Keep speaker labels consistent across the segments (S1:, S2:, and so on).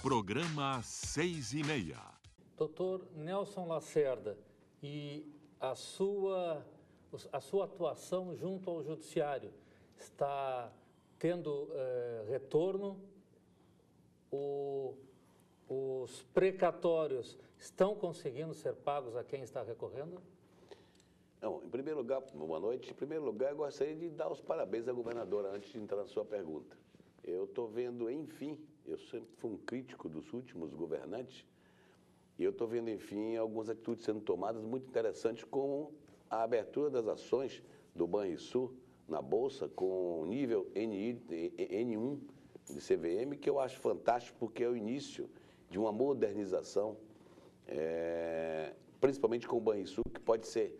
S1: Programa 6h30.
S2: Doutor Nelson Lacerda, e a sua atuação junto ao Judiciário está tendo retorno? Os precatórios estão conseguindo ser pagos a quem está recorrendo?
S3: Não, em primeiro lugar, boa noite. Em primeiro lugar, eu gostaria de dar os parabéns à governadora antes de entrar na sua pergunta. Eu estou vendo, enfim, eu sempre fui um crítico dos últimos governantes, e eu estou vendo, enfim, algumas atitudes sendo tomadas muito interessantes, como a abertura das ações do Banrisul na Bolsa com nível N1 de CVM, que eu acho fantástico, porque é o início de uma modernização, principalmente com o Banrisul, que pode ser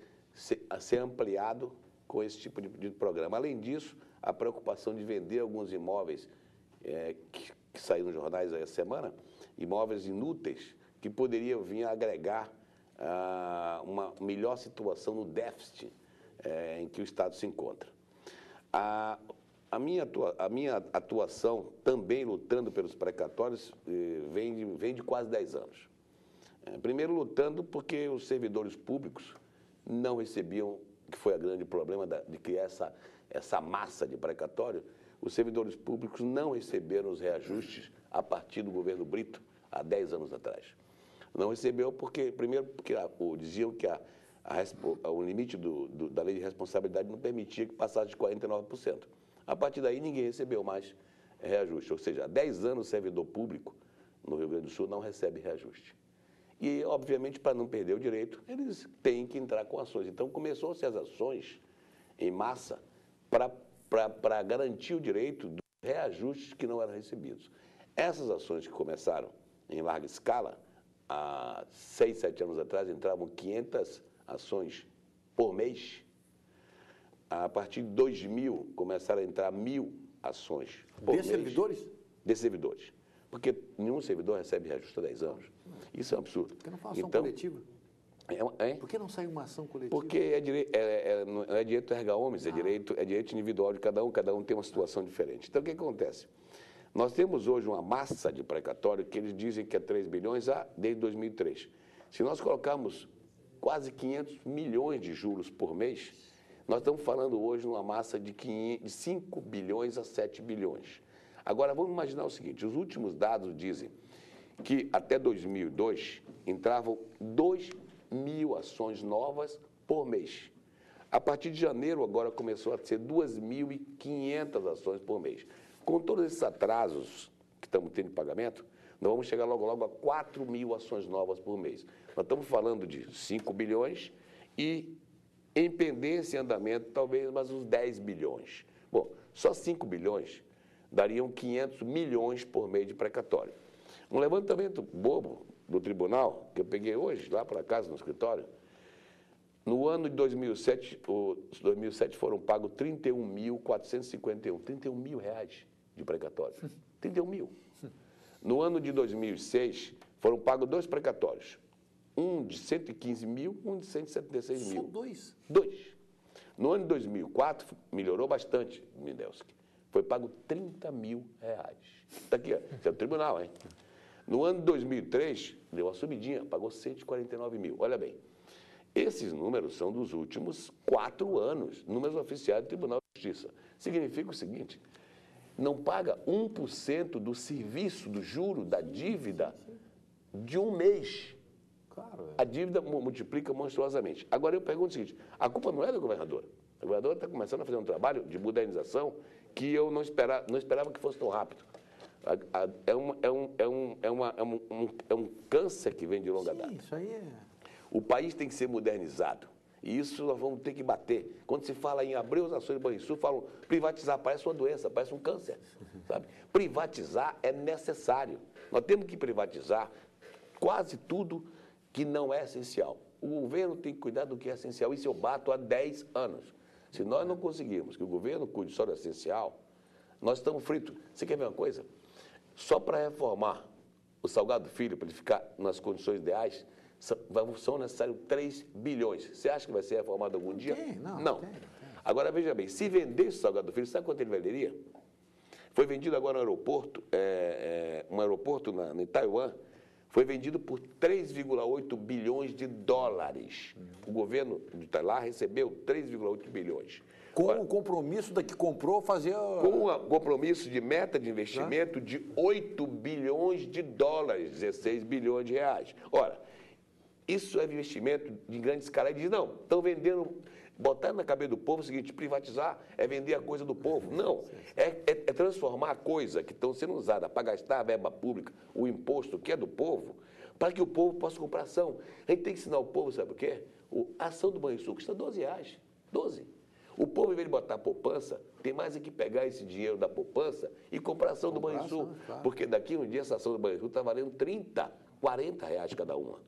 S3: ampliado com esse tipo de programa. Além disso, a preocupação de vender alguns imóveis que saíram nos jornais essa semana, imóveis inúteis, que poderiam vir a agregar uma melhor situação no déficit em que o Estado se encontra. A minha atuação, também lutando pelos precatórios, vem de quase 10 anos. Primeiro, lutando porque os servidores públicos não recebiam, que foi o grande problema de criar essa massa de precatório. Os servidores públicos não receberam os reajustes a partir do governo Brito, há 10 anos atrás. Não recebeu porque, primeiro, porque diziam que o limite da lei de responsabilidade não permitia que passasse de 49%. A partir daí, ninguém recebeu mais reajuste. Ou seja, há 10 anos o servidor público no Rio Grande do Sul não recebe reajuste. E, obviamente, para não perder o direito, eles têm que entrar com ações. Então, começou-se as ações em massa para garantir o direito dos reajustes que não eram recebidos. Essas ações que começaram em larga escala, há 6, 7 anos atrás, entravam 500 ações por mês. A partir de 2000, começaram a entrar 1.000 ações por mês. De servidores? De servidores. Porque nenhum servidor recebe reajuste há 10 anos. Isso é um absurdo.
S4: Por que não faz ação coletiva? Por que não sai uma ação coletiva?
S3: Porque não é direito erga omnes, é direito individual de cada um tem uma situação diferente. Então, o que acontece? Nós temos hoje uma massa de precatório que eles dizem que é 3 bilhões desde 2003. Se nós colocarmos quase 500 milhões de juros por mês, nós estamos falando hoje numa massa de 5 bilhões a 7 bilhões. Agora, vamos imaginar o seguinte, os últimos dados dizem que até 2002 entravam 2.000 ações novas por mês. A partir de janeiro, agora começou a ser 2.500 ações por mês. Com todos esses atrasos que estamos tendo de pagamento, nós vamos chegar logo a 4.000 ações novas por mês. Nós estamos falando de 5 bilhões e, em pendência e andamento, talvez mais uns 10 bilhões. Bom, só 5 bilhões dariam 500 milhões por mês de precatório. Um levantamento bobo do tribunal, que eu peguei hoje, lá para casa, no escritório, no ano de 2007, foram pagos 31.451, 31 mil reais de precatório. 31 mil. No ano de 2006, foram pagos 2 precatórios. Um de 115 mil, um de 176 mil.
S4: Só 2?
S3: 2. No ano de 2004, melhorou bastante, Mindelski. Foi pago 30 mil reais. Está aqui, ó. Isso é do tribunal, hein? No ano de 2003, deu uma subidinha, pagou 149 mil. Olha bem, esses números são dos últimos 4 anos, números oficiais do Tribunal de Justiça. Significa o seguinte, não paga 1% do serviço, do juro, da dívida de um mês.
S4: Claro,
S3: A dívida multiplica monstruosamente. Agora eu pergunto o seguinte, a culpa não é da governadora. A governadora está começando a fazer um trabalho de modernização que eu não esperava que fosse tão rápido. É um câncer que vem de longa data.
S4: Isso aí é...
S3: O país tem que ser modernizado. E isso nós vamos ter que bater. Quando se fala em abrir as ações do Banrisul, falam privatizar, parece uma doença, parece um câncer. Sabe? Privatizar é necessário. Nós temos que privatizar quase tudo que não é essencial. O governo tem que cuidar do que é essencial. Isso eu bato há 10 anos. Se nós não conseguirmos que o governo cuide só do essencial, nós estamos fritos. Você quer ver uma coisa? Só para reformar o Salgado Filho, para ele ficar nas condições ideais, são necessários 3 bilhões. Você acha que vai ser reformado algum dia?
S4: Não.
S3: Agora, veja bem, se vendesse o Salgado Filho, sabe quanto ele valeria? Foi vendido agora no aeroporto, um aeroporto em Taiwan, foi vendido por 3,8 bilhões de dólares. O governo de lá recebeu 3,8 bilhões.
S4: Com o compromisso da que comprou fazer...
S3: Com o compromisso de meta de investimento de 8 bilhões de dólares, 16 bilhões de reais. Ora, isso é investimento de grande escala. Ele diz, não, estão vendendo, botar na cabeça do povo o seguinte, privatizar é vender a coisa do povo. Não, é transformar a coisa que estão sendo usada para gastar a verba pública, o imposto que é do povo, para que o povo possa comprar ação. A gente tem que ensinar o povo, sabe o quê? A ação do Banrisul custa 12 reais. 12. O povo, em vez de botar poupança, tem mais é que pegar esse dinheiro da poupança e comprar ação do Banrisul.
S4: Claro.
S3: Porque daqui a um dia essa ação do Banrisul está valendo 30, 40 reais cada uma.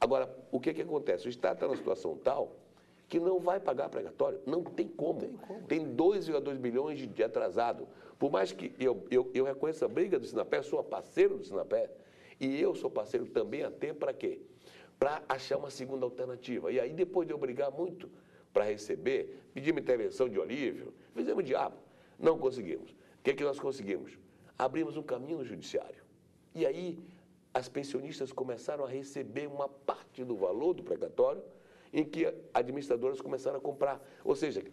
S3: Agora, o que acontece? O Estado está numa situação tal que não vai pagar precatório. Não tem como. Tem 2,2 bilhões de atrasado. Por mais que eu reconheça a briga do Sinapé, sou parceiro do Sinapé, e eu sou parceiro também a tempo para quê? Para achar uma segunda alternativa. E aí, depois de eu brigar muito para receber, pedimos intervenção de Olívio, fizemos o diabo. Não conseguimos. O que nós conseguimos? Abrimos um caminho no judiciário. E aí, as pensionistas começaram a receber uma parte do valor do precatório em que administradoras começaram a comprar. Ou seja,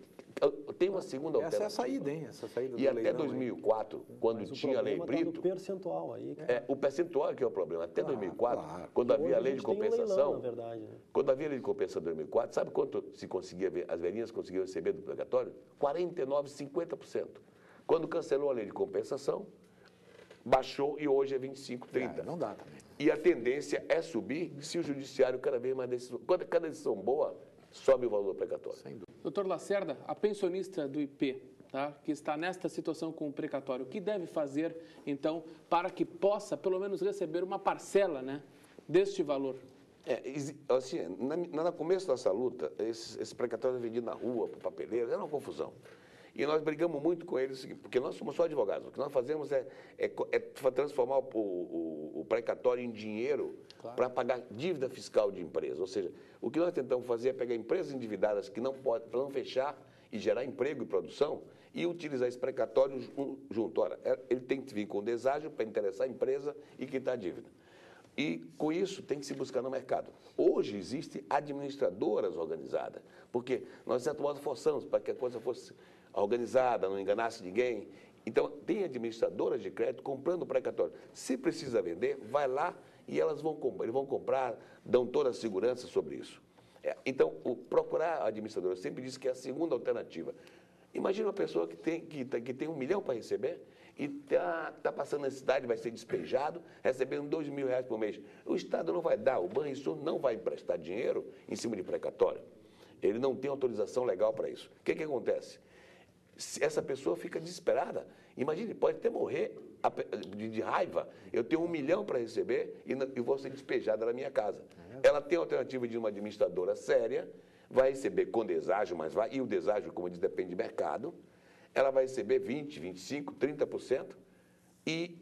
S3: tem uma segunda alternativa.
S4: Essa é a saída, hein? Essa saída
S3: e até 2004, quando tinha a lei Brito...
S5: O percentual aí.
S3: O percentual é que é o problema. Até 2004, quando havia a lei de compensação...
S5: na verdade, né?
S3: Quando havia a lei de compensação em 2004, sabe quanto se conseguia ver, as velhinhas conseguiam receber do precatório? 49%, 50%. Quando cancelou a lei de compensação, baixou e hoje é 25%, 30%.
S4: Não dá também.
S3: E a tendência é subir se o judiciário cada vez mais decisão. Quando cada decisão boa, sobe o valor do precatório.
S4: Sem dúvida.
S6: Doutor Lacerda, a pensionista do IP, tá, que está nesta situação com o precatório, o que deve fazer, então, para que possa, pelo menos, receber uma parcela, né, deste valor?
S3: Assim, no começo dessa luta, esse precatório era vendido na rua, para papeleiro, era uma confusão. E nós brigamos muito com eles, porque nós somos só advogados. O que nós fazemos é transformar o precatório em dinheiro para pagar dívida fiscal de empresa. Ou seja, o que nós tentamos fazer é pegar empresas endividadas que não podem, para não fechar e gerar emprego e produção, e utilizar esse precatório junto. Ora, ele tem que vir com deságio para interessar a empresa e quitar a dívida. E, com isso, tem que se buscar no mercado. Hoje, existem administradoras organizadas, porque nós, de certo modo, forçamos para que a coisa fosse organizada, não enganasse ninguém. Então, tem administradoras de crédito comprando precatório. Se precisa vender, vai lá e eles vão comprar, dão toda a segurança sobre isso. Então, procurar a administradora, eu sempre disse que é a segunda alternativa. Imagina uma pessoa que tem R$1 milhão para receber e está passando necessidade, vai ser despejado, recebendo R$2.000 por mês. O Estado não vai dar, o Banrisul não vai emprestar dinheiro em cima de precatório. Ele não tem autorização legal para isso. O que acontece? Se essa pessoa fica desesperada, imagine, pode até morrer de raiva. Eu tenho R$1 milhão para receber e vou ser despejada da minha casa. Ela tem a alternativa de uma administradora séria, vai receber com deságio, e o deságio, como diz, depende de mercado, ela vai receber 20%, 25%, 30%, e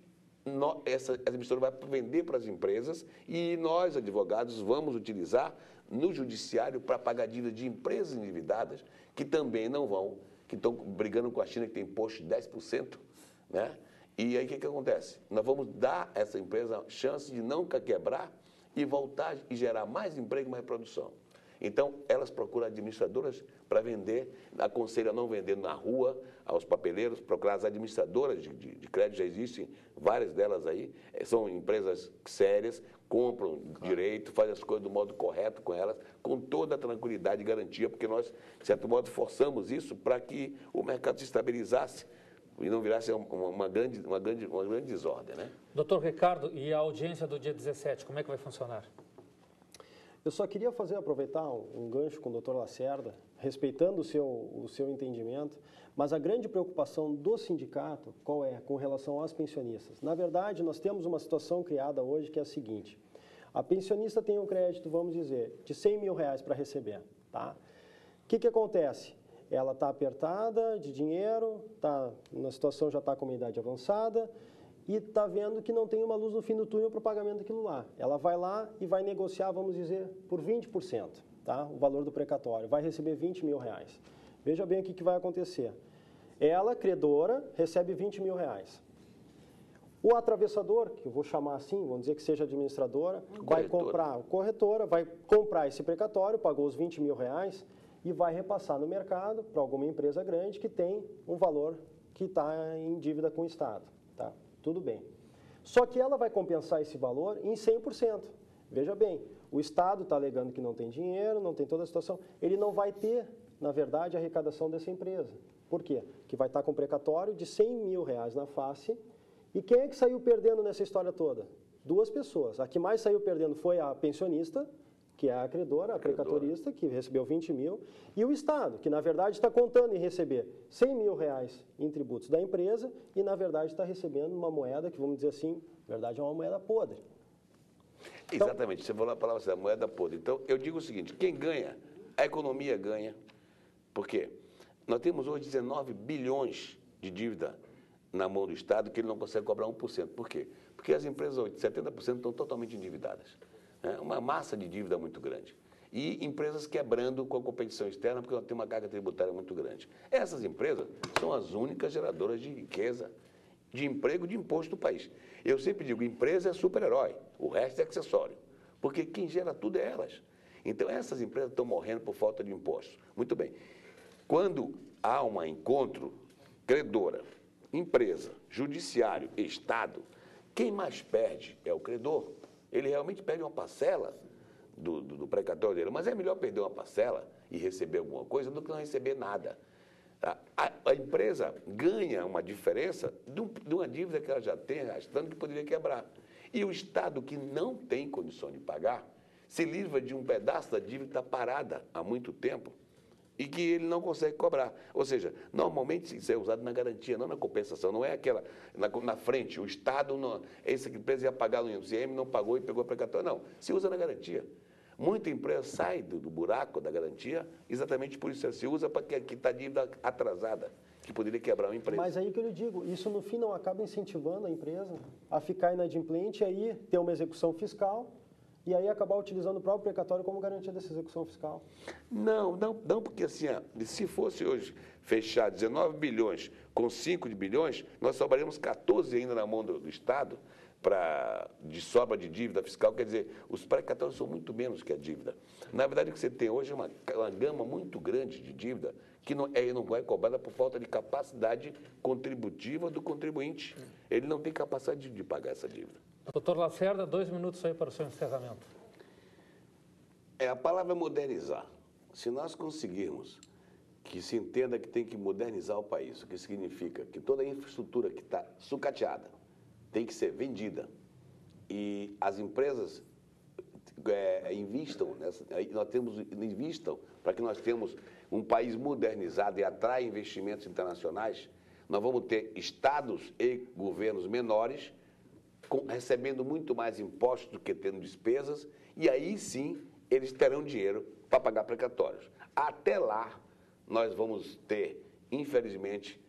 S3: essa administradora vai vender para as empresas, e nós, advogados, vamos utilizar no judiciário para pagar dívida de empresas endividadas, que também não vão, que estão brigando com a China, que tem imposto de 10%, né? E aí o que acontece? Nós vamos dar a essa empresa a chance de não quebrar e voltar e gerar mais emprego e mais produção. Então, elas procuram administradoras para vender, aconselham a não vender na rua, aos papeleiros, procurar as administradoras de crédito, já existem várias delas aí, são empresas sérias, compram direito, fazem as coisas do modo correto com elas, com toda a tranquilidade e garantia, porque nós, de certo modo, forçamos isso para que o mercado se estabilizasse e não virasse uma grande desordem, né?
S2: Doutor Ricardo, e a audiência do dia 17, como é que vai funcionar?
S5: Eu só queria aproveitar um gancho com o doutor Lacerda, respeitando o seu entendimento, mas a grande preocupação do sindicato, qual é? Com relação às pensionistas. Na verdade, nós temos uma situação criada hoje que é a seguinte: a pensionista tem um crédito, vamos dizer, de R$100.000 para receber, tá? O que acontece? Ela está apertada de dinheiro, na situação já está com uma idade avançada, e está vendo que não tem uma luz no fim do túnel para o pagamento daquilo lá. Ela vai lá e vai negociar, vamos dizer, por 20%, tá? O valor do precatório. Vai receber R$20.000. Veja bem o que vai acontecer. Ela, credora, recebe 20 mil reais. O atravessador, que eu vou chamar assim, vamos dizer que seja administradora, vai comprar, corretora, vai comprar esse precatório, pagou os 20 mil reais e vai repassar no mercado para alguma empresa grande que tem um valor que está em dívida com o Estado. Tá? Tudo bem. Só que ela vai compensar esse valor em 100%. Veja bem, o Estado está alegando que não tem dinheiro, não tem toda a situação. Ele não vai ter, na verdade, a arrecadação dessa empresa. Por quê? Porque vai estar com precatório de 100 mil reais na face. E quem é que saiu perdendo nessa história toda? Duas pessoas. A que mais saiu perdendo foi a pensionista, que é a credora, a precatorista, que recebeu 20 mil, e o Estado, que na verdade está contando em receber 100 mil reais em tributos da empresa e na verdade está recebendo uma moeda que, vamos dizer assim, na verdade é uma moeda podre. Então,
S3: exatamente, você falou a palavra assim, a moeda podre. Então, eu digo o seguinte, quem ganha, a economia ganha. Por quê? Nós temos hoje 19 bilhões de dívida na mão do Estado que ele não consegue cobrar 1%. Por quê? Porque as empresas hoje, 70% estão totalmente endividadas. Uma massa de dívida muito grande. E empresas quebrando com a competição externa porque nós temos uma carga tributária muito grande. Essas empresas são as únicas geradoras de riqueza, de emprego, de imposto do país. Eu sempre digo, empresa é super-herói, o resto é acessório. Porque quem gera tudo é elas. Então, essas empresas estão morrendo por falta de impostos. Muito bem. Quando há um encontro, credora, empresa, judiciário, Estado, quem mais perde é o credor. Ele realmente perde uma parcela do precatório dele, mas é melhor perder uma parcela e receber alguma coisa do que não receber nada. A empresa ganha uma diferença de uma dívida que ela já tem arrastando que poderia quebrar. E o Estado, que não tem condição de pagar, se livra de um pedaço da dívida que está parada há muito tempo e que ele não consegue cobrar. Ou seja, normalmente isso é usado na garantia, não na compensação. Não é aquela na frente, o Estado, essa empresa ia pagar no ICM, não pagou e pegou a precatória. Não, se usa na garantia. Muita empresa sai do buraco da garantia exatamente por isso. Se usa para quitar dívida atrasada, que poderia quebrar uma empresa.
S5: Mas aí que eu lhe digo, isso no fim não acaba incentivando a empresa a ficar inadimplente e aí ter uma execução fiscal e aí acabar utilizando o próprio precatório como garantia dessa execução fiscal.
S3: Não, porque assim, se fosse hoje fechar 19 bilhões com 5 bilhões, nós sobraríamos 14 ainda na mão do Estado de sobra de dívida fiscal. Quer dizer, os precatórios são muito menos que a dívida. Na verdade, o que você tem hoje é uma gama muito grande de dívida que não vai cobrada por falta de capacidade contributiva do contribuinte. Ele não tem capacidade de pagar essa dívida.
S2: Doutor Lacerda, 2 minutos aí para o seu encerramento.
S3: A palavra é modernizar. Se nós conseguirmos que se entenda que tem que modernizar o país, o que significa que toda a infraestrutura que está sucateada tem que ser vendida e as empresas invistam para que nós tenhamos um país modernizado e atrai investimentos internacionais, nós vamos ter estados e governos menores recebendo muito mais impostos do que tendo despesas, e aí sim eles terão dinheiro para pagar precatórios. Até lá, nós vamos ter, infelizmente,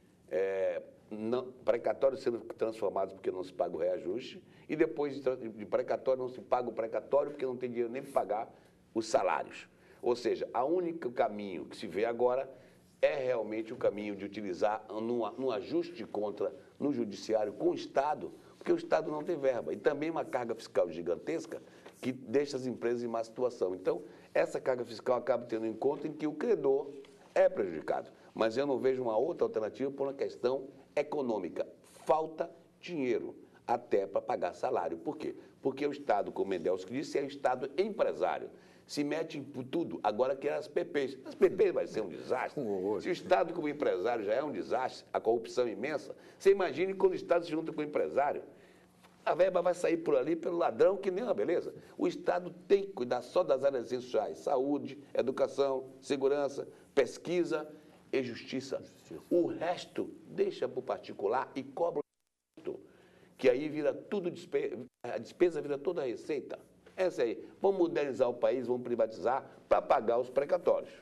S3: precatórios sendo transformados porque não se paga o reajuste, e depois de precatório não se paga o precatório porque não tem dinheiro nem para pagar os salários. Ou seja, o único caminho que se vê agora é realmente o caminho de utilizar num ajuste de conta no judiciário com o Estado, porque o Estado não tem verba. E também uma carga fiscal gigantesca que deixa as empresas em má situação. Então, essa carga fiscal acaba tendo em conta em que o credor é prejudicado. Mas eu não vejo uma outra alternativa por uma questão econômica. Falta dinheiro até para pagar salário. Por quê? Porque o Estado, como o Mendels disse, é o Estado empresário. Se mete em tudo, agora que as PPs. As PPs vai ser um desastre. Se o Estado como empresário já é um desastre, a corrupção é imensa, você imagine quando o Estado se junta com o empresário. A verba vai sair por ali pelo ladrão, que nem uma beleza. O Estado tem que cuidar só das áreas essenciais: saúde, educação, segurança, pesquisa e justiça. O resto deixa para o particular e cobra o resto, que aí vira tudo a despesa vira toda a receita. Essa aí. Vamos modernizar o país, vamos privatizar para pagar os precatórios.